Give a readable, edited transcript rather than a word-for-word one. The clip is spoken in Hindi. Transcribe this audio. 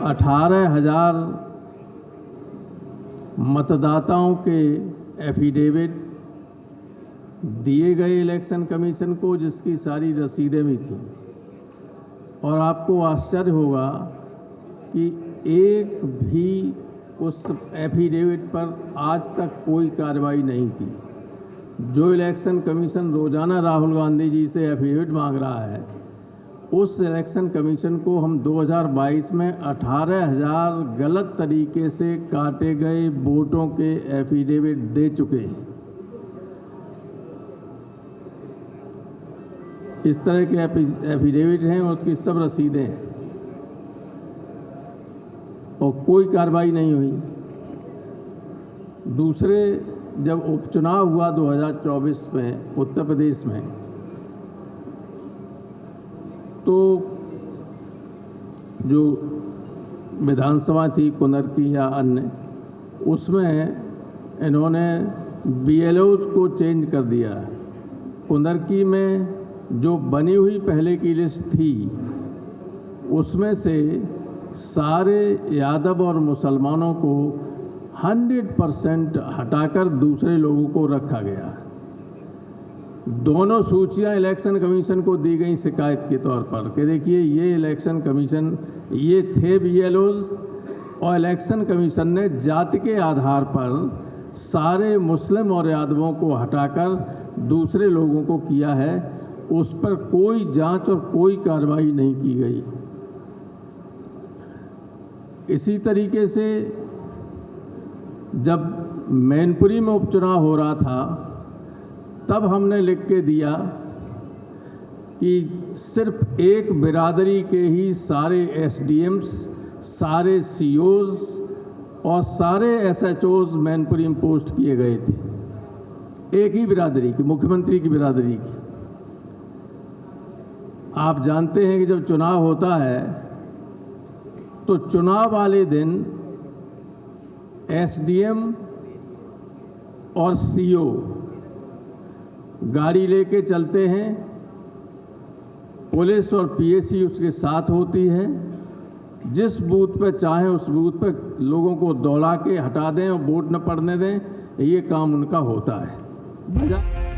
18,000 मतदाताओं के एफिडेविट दिए गए इलेक्शन कमीशन को, जिसकी सारी रसीदें भी थीं। और आपको आश्चर्य होगा कि एक भी उस एफिडेविट पर आज तक कोई कार्रवाई नहीं की। जो इलेक्शन कमीशन रोजाना राहुल गांधी जी से एफिडेविट मांग रहा है, उस इलेक्शन कमीशन को हम 2022 में 18,000 गलत तरीके से काटे गए वोटों के एफिडेविट दे चुके हैं। इस तरह के एफिडेविट हैं, उसकी सब रसीदें हैं और कोई कार्रवाई नहीं हुई। दूसरे, जब उपचुनाव हुआ 2024 में उत्तर प्रदेश में, तो जो विधानसभा थी कुनर की या अन्य, उसमें इन्होंने बीएलओज को चेंज कर दिया। कुनर की में जो बनी हुई पहले की लिस्ट थी, उसमें से सारे यादव और मुसलमानों को 100% हटाकर दूसरे लोगों को रखा गया। दोनों सूचियां इलेक्शन कमीशन को दी गई शिकायत के तौर पर कि देखिए, ये इलेक्शन कमीशन, ये थे बीएलओज, और इलेक्शन कमीशन ने जाति के आधार पर सारे मुस्लिम और यादवों को हटाकर दूसरे लोगों को किया है। उस पर कोई जांच और कोई कार्रवाई नहीं की गई। इसी तरीके से जब मैनपुरी में उपचुनाव हो रहा था, तब हमने लिख के दिया कि सिर्फ एक बिरादरी के ही सारे एसडीएम्स, सारे सीओज और सारे एसएचओज मैनपुरी में पोस्ट किए गए थे, एक ही बिरादरी की, मुख्यमंत्री की बिरादरी की। आप जानते हैं कि जब चुनाव होता है तो चुनाव वाले दिन एसडीएम और सीओ गाड़ी लेके चलते हैं, पुलिस और पीएसी उसके साथ होती है। जिस बूथ पे चाहे उस बूथ पे लोगों को दौड़ा के हटा दें और वोट न पड़ने दें, ये काम उनका होता है।